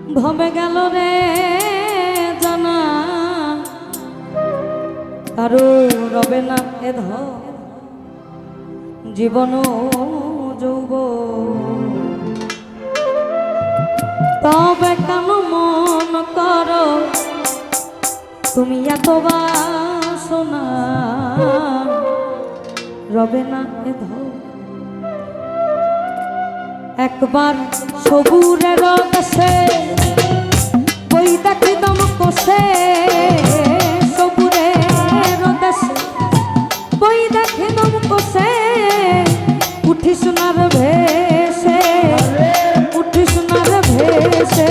ভবে গেল রে জানা কারো রবে না এ জীবন যৌব তবে কেন মন করো তুমি এত বাসনা রবে না এ একবার সবুরের দেশে বই দেখি দম কষে সবুরের দেশে বই দেখি দম কষে উঠি সোনার ভেসে উঠি সোনার ভেসে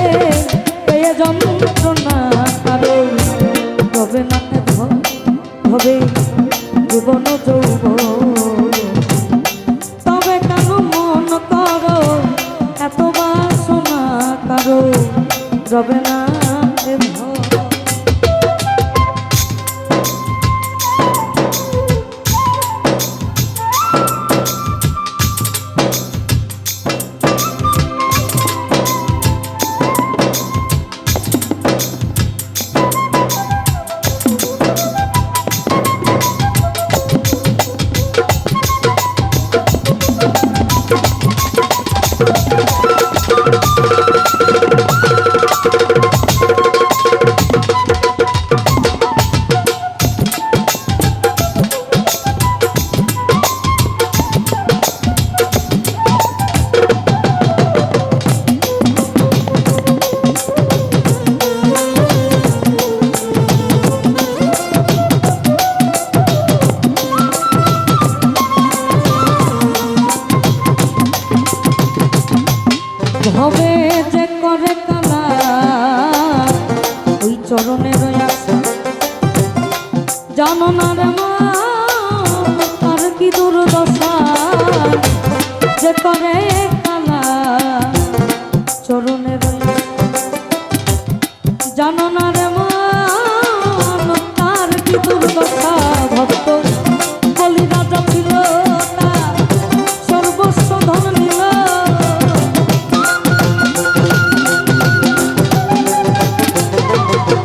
পেয়ে যন্ত্রণা কারো হবে না হবে জীবন যৌব তবে কেন মন করো এত বাসনা কারো রবে না এ হবে যে করে কালা ওই চরণের আশা জানো না রে মা তার কি দুর্দশা যে করে কালা চরণের জানো না রে মা তার কি দুর্দশা ভক্ত বলি রাজা ছিল তার সর্বস্ব ধন নিল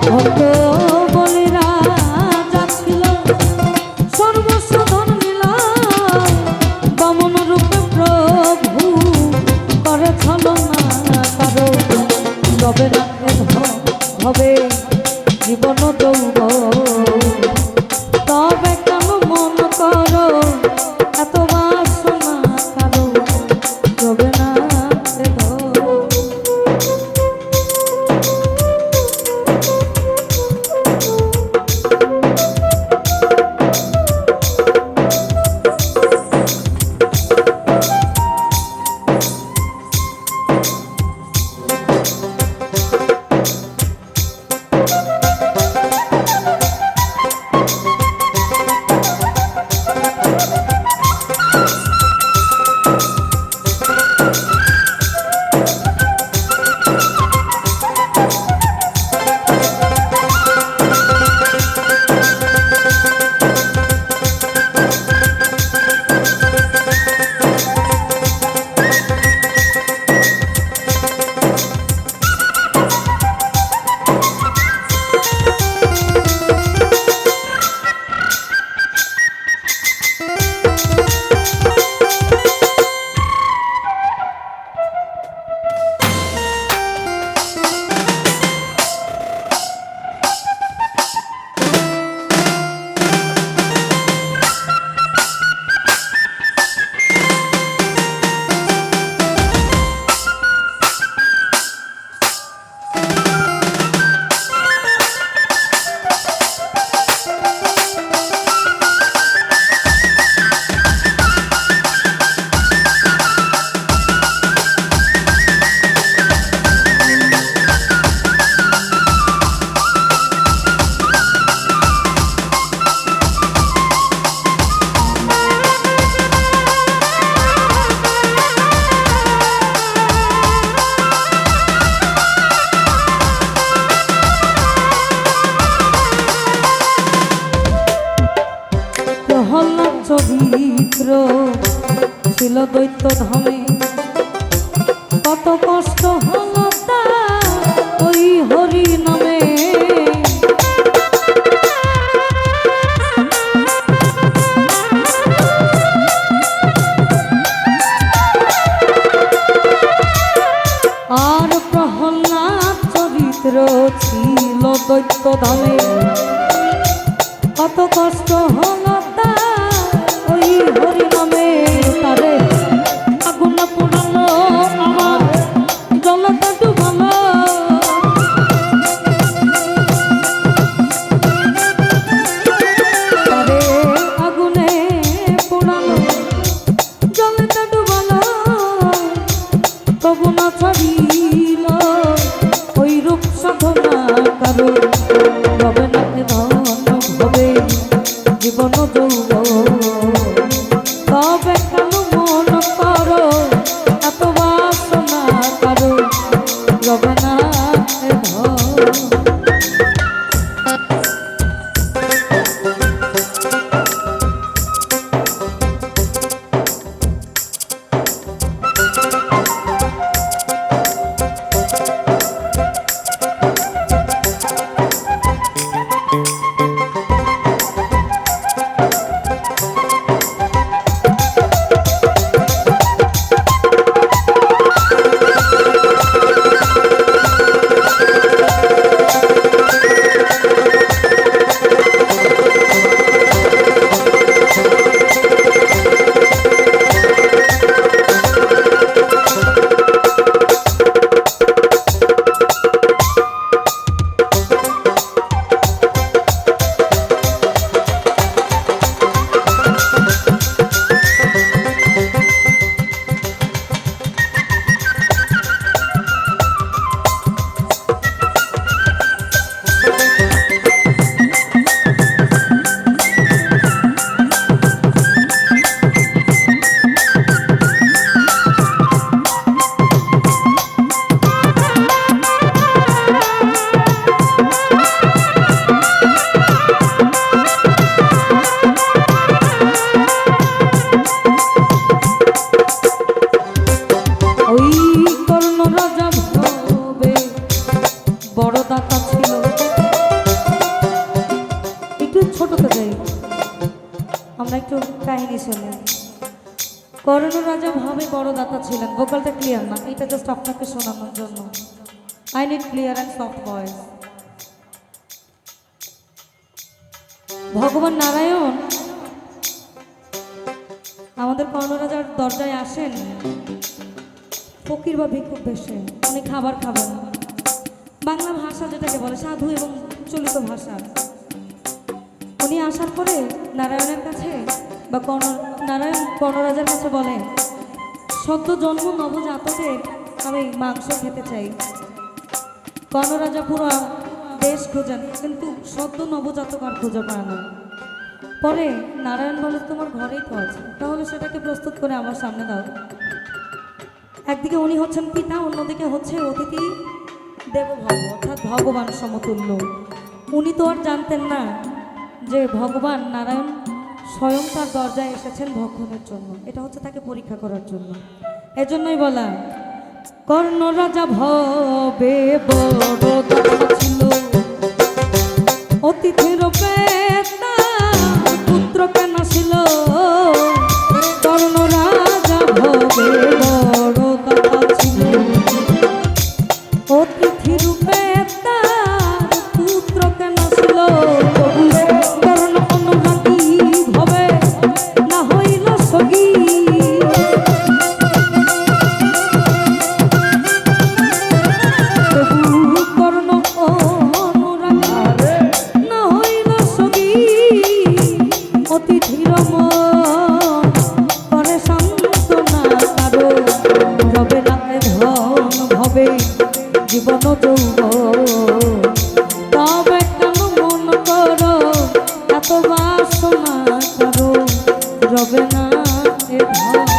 ভক্ত বলি রাজা ছিল সর্বস্ব ধন নিল বামন রূপে প্রভু করে ছলনা কারো রবে না হবে জীবন যৌব তবে কেন মন করো এত বাসনা কারো রবে না চরিত্র ছিল দৈত্য ধামে, কত কষ্ট হলো তার সাত চরিত্র ছিল দৈত্য ধামে, কত কষ্ট হলো তার ওই হরি নামে। তারে আগুন পোড়ালো আমার জলতা ডুবালো, তারে আগুনে পোড়ালো জলতা ডুবালো, তবু না ছাড়িল ওই রূপ সাধনা কারো। রবে না ধন হবে জীবন যৌবন, তবে কেন মন করো এত বাসনা কারো। রবে না ধন কাহিনী শুনে। কর্ণ রাজা ভাবে বড় দাতা ছিলেন। ভোকালটা ক্লিয়ার না, এটা জাস্ট আপনাকে শোনানোর জন্য। I need clear and soft voice. ভগবান নারায়ণ আমাদের কর্ণ রাজার দরজায় আসেন ফকির বা ভিক্ষুক বেশে। উনি খাবার খাবেন, বাংলা ভাষা যেটাকে বলে সাধু এবং চলিত ভাষা। উনি আসার পরে নারায়ণের কাছে বা নারায়ণ কর্ণরাজার কাছে বলে, সদ্য জন্ম নবজাতকের আমি মাংস খেতে চাই। কর্ণরাজা পুরো দেশ খোঁজেন, কিন্তু সদ্য নবজাতক আর খুঁজে পায় না। পরে নারায়ণ বলে, তোমার ঘরেই তো আছে, তাহলে সেটাকে প্রস্তুত করে আমার সামনে দাও। একদিকে উনি হচ্ছেন পিতা, অন্যদিকে হচ্ছে অতিথি দেবভব, অর্থাৎ ভগবান সমতুল্য। উনি তো আর জানতেন না যে ভগবান নারায়ণ স্বয়ং তার দরজায় এসেছেন ভক্ষণের জন্য। এটা হচ্ছে তাকে পরীক্ষা করার জন্য। এজন্যই বলা, কর্ণ রাজা ভবে বড় দাতা ছিল, অতিথির পেতা পুত্র কেন ছিল। কর্ণ রাজা ভবে বড় দাতা ছিল, অতিথির পেতা পুত্র কেন ছিল। কর্ণ অনুরাগী ভবে না হইল সগী, কর্ণ অনুরাগী না হইল সগী। অতিথির মন করে সান্ত্বনা কারো, রবে না ধন ভবে জীবন যৌবন, তবে কেন মন করো এত বাসনা করো। রবে না ধন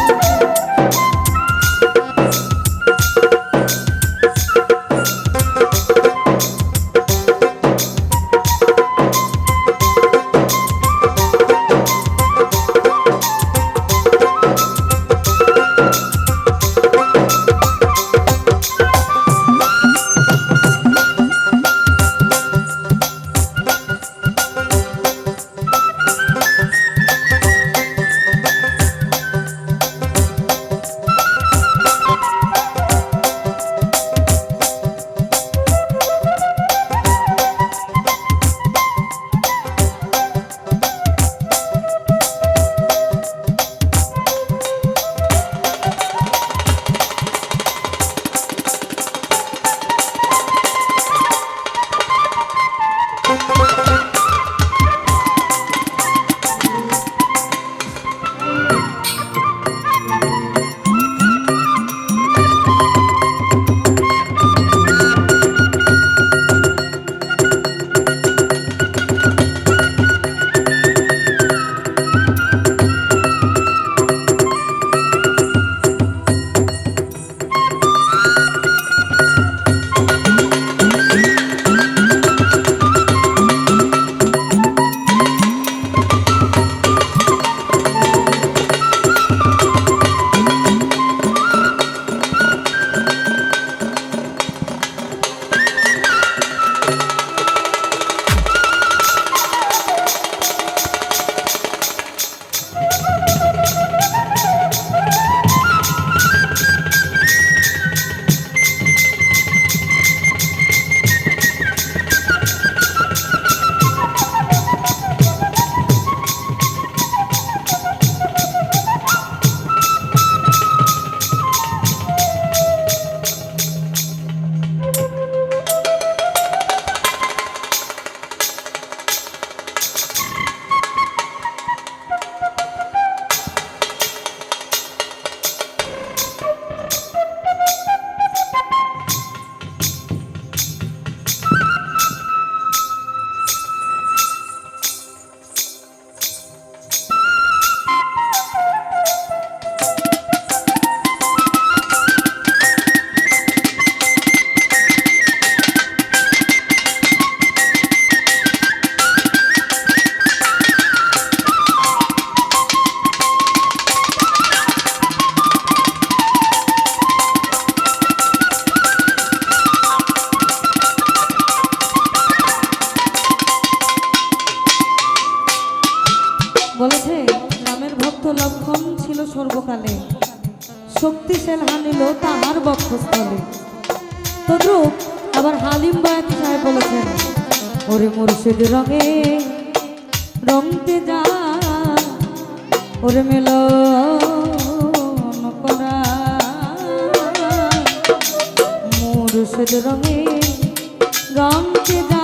ছিল সর্বকালে, শক্তিশাল হানিল তাহার বক্ষস্থলে। তদ্রূপ আবার হালিম বয়াতি সাহেব বলেছেন, ওরে মুর্শিদ রঙে রংতে যা, ওরে মিলন করা, মুর্শিদ রঙে রংতে যা,